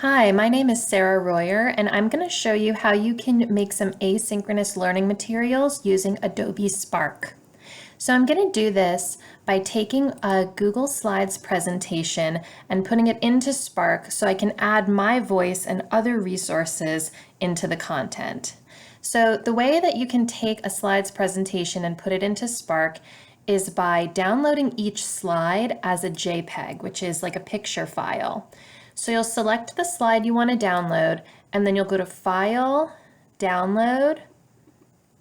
Hi, my name is Sarah Royer, and I'm going to show you how you can make some asynchronous learning materials using Adobe Spark. So I'm going to do this by taking a Google Slides presentation and putting it into Spark so I can add my voice and other resources into the content. So the way that you can take a slides presentation and put it into Spark is by downloading each slide as a JPEG, which is like a picture file. So you'll select the slide you want to download, and then you'll go to File, Download,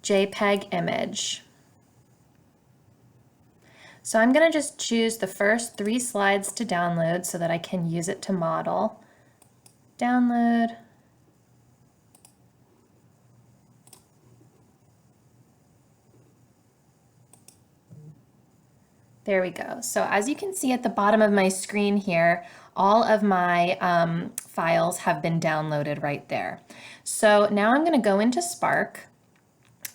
JPEG Image. So I'm going to just choose the first 3 slides to download so that I can use it to model. Download. There we go. So as you can see at the bottom of my screen here, all of my files have been downloaded right there. So now I'm going to go into Spark,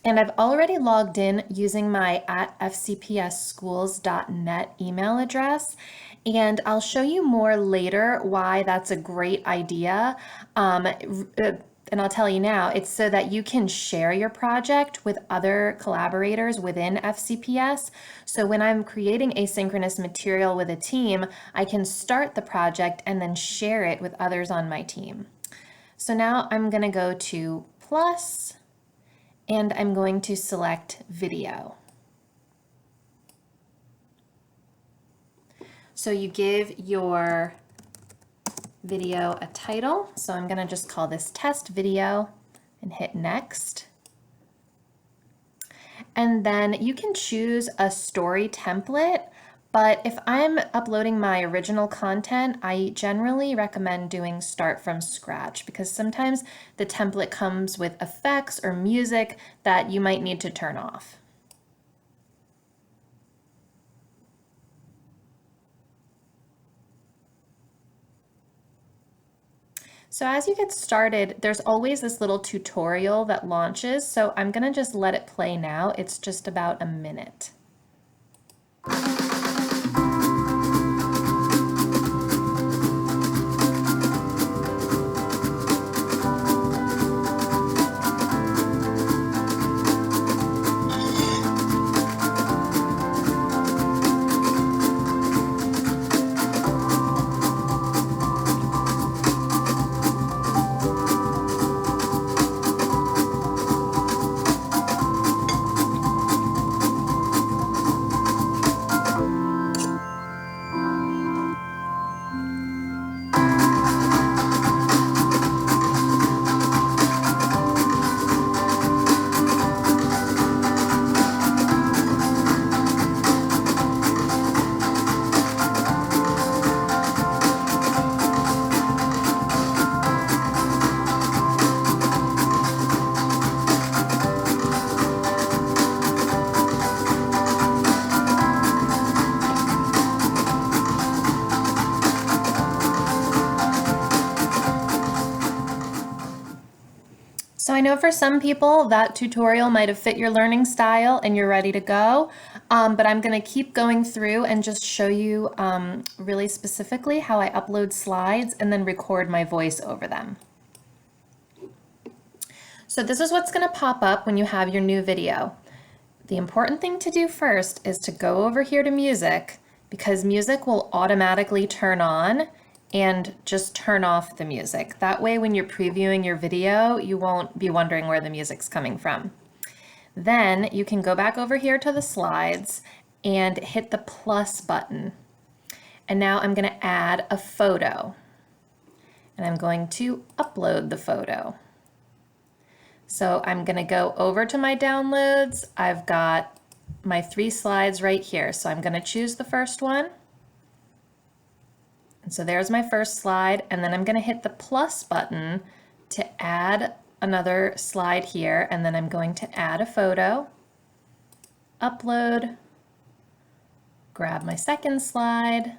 and I've already logged in using my @fcpsschools.net email address, and I'll show you more later why that's a great idea. And I'll tell you now, it's so that you can share your project with other collaborators within FCPS. So when I'm creating asynchronous material with a team, I can start the project and then share it with others on my team. So now I'm going to go to plus, and I'm going to select video. So you give your video a title. So I'm going to just call this test video and hit next. And then you can choose a story template, but if I'm uploading my original content, I generally recommend doing start from scratch because sometimes the template comes with effects or music that you might need to turn off. So as you get started, there's always this little tutorial that launches, so I'm going to just let it play now. It's just about a minute. So I know for some people that tutorial might have fit your learning style and you're ready to go, but I'm going to keep going through and just show you really specifically how I upload slides and then record my voice over them. So this is what's going to pop up when you have your new video. The important thing to do first is to go over here to music, because music will automatically turn on, and just turn off the music. That way when you're previewing your video, you won't be wondering where the music's coming from. Then you can go back over here to the slides and hit the plus button. And now I'm going to add a photo. And I'm going to upload the photo. So I'm going to go over to my downloads. I've got my 3 slides right here. So I'm going to choose the first one. And so there's my first slide, and then I'm going to hit the plus button to add another slide here, and then I'm going to add a photo, upload, grab my second slide.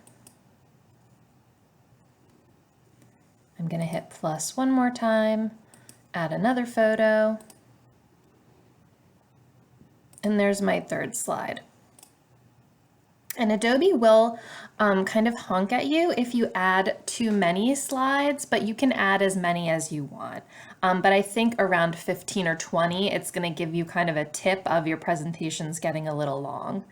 I'm going to hit plus one more time, add another photo, and there's my third slide. And Adobe will kind of honk at you if you add too many slides, but you can add as many as you want. But I think around 15 or 20, it's going to give you kind of a tip of your presentations getting a little long.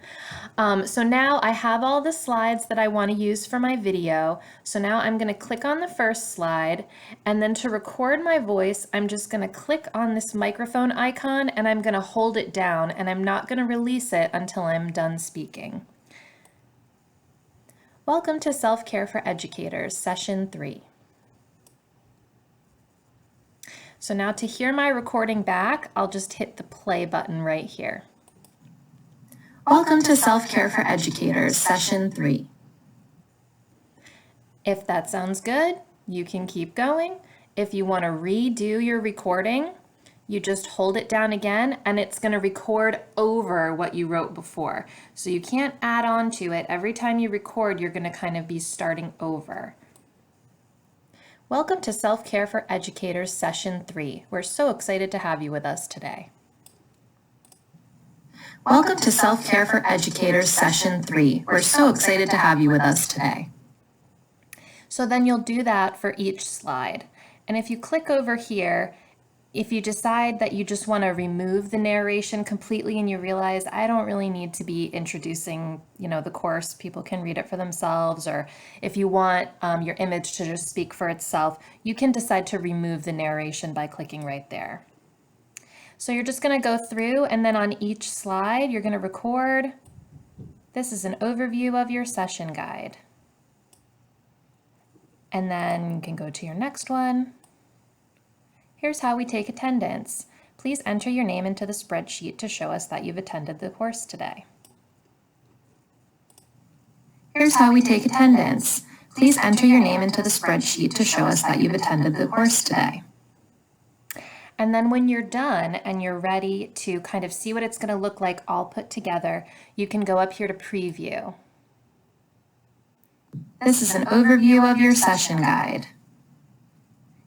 So now I have all the slides that I want to use for my video. So now I'm going to click on the first slide, and then to record my voice, I'm just going to click on this microphone icon and I'm going to hold it down, and I'm not going to release it until I'm done speaking. Welcome to Self-Care for Educators, Session 3. So now to hear my recording back, I'll just hit the play button right here. Welcome to Self-Care for Educators, Session 3. If that sounds good, you can keep going. If you want to redo your recording, you just hold it down again and it's going to record over what you wrote before. So you can't add on to it. Every time you record, you're going to kind of be starting over. Welcome to Self-Care for Educators, Session 3. We're so excited to have you with us today. Welcome to Self-Care for Educators, Session 3. We're so excited to have you with us today. So then you'll do that for each slide. And if you click over here, if you decide that you just want to remove the narration completely and you realize I don't really need to be introducing, the course, people can read it for themselves, or if you want your image to just speak for itself, you can decide to remove the narration by clicking right there. So you're just going to go through, and then on each slide, you're going to record. This is an overview of your session guide. And then you can go to your next one. Here's how we take attendance. Please enter your name into the spreadsheet to show us that you've attended the course today. Here's how we take attendance. Please enter your name into the spreadsheet to show us that you've attended the course today. And then when you're done and you're ready to kind of see what it's going to look like all put together, you can go up here to preview. This is an overview of your session guide.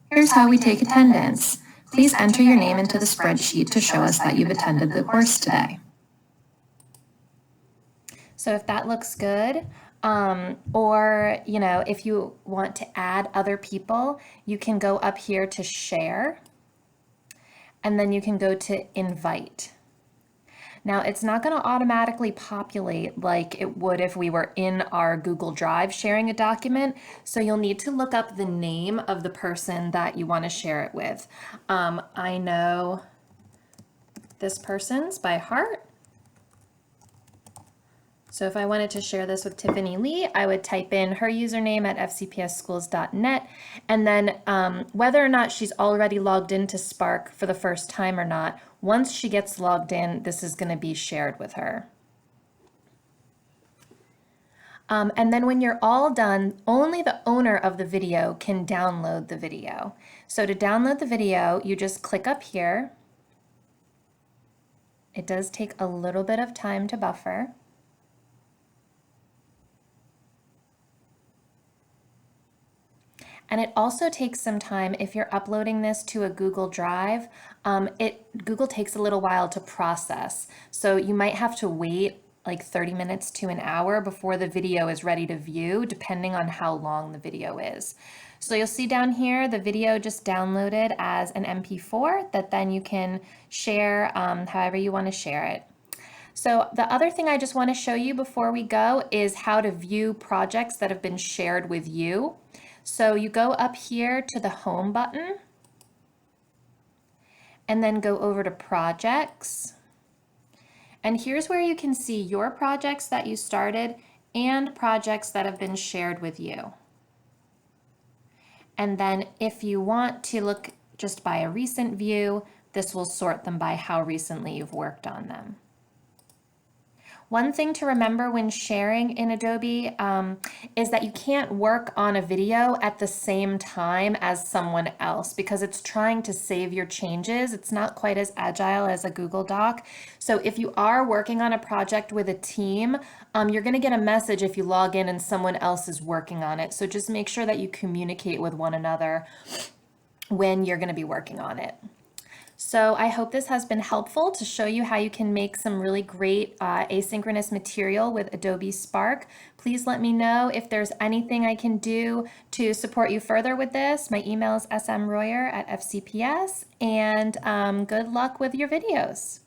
Here's how we take attendance. Please enter your name into the spreadsheet to show us that you've attended the course today. So if that looks good, or if you want to add other people, you can go up here to share, and then you can go to invite. Now, it's not going to automatically populate like it would if we were in our Google Drive sharing a document. So you'll need to look up the name of the person that you want to share it with. I know this person's by heart. So if I wanted to share this with Tiffany Lee, I would type in her username at fcpsschools.net, and then whether or not she's already logged into Spark for the first time or not, once she gets logged in, this is going to be shared with her. And then when you're all done, only the owner of the video can download the video. So to download the video, you just click up here. It does take a little bit of time to buffer. And it also takes some time if you're uploading this to a Google Drive. Google takes a little while to process. So you might have to wait like 30 minutes to an hour before the video is ready to view, depending on how long the video is. So you'll see down here, the video just downloaded as an MP4 that then you can share however you want to share it. So the other thing I just want to show you before we go is how to view projects that have been shared with you. So you go up here to the Home button and then go over to Projects. And here's where you can see your projects that you started and projects that have been shared with you. And then if you want to look just by a recent view, this will sort them by how recently you've worked on them. One thing to remember when sharing in Adobe is that you can't work on a video at the same time as someone else because it's trying to save your changes. It's not quite as agile as a Google Doc. So if you are working on a project with a team, you're going to get a message if you log in and someone else is working on it. So just make sure that you communicate with one another when you're going to be working on it. So I hope this has been helpful to show you how you can make some really great asynchronous material with Adobe Spark. Please let me know if there's anything I can do to support you further with this. My email is smroyer@fcps, and good luck with your videos.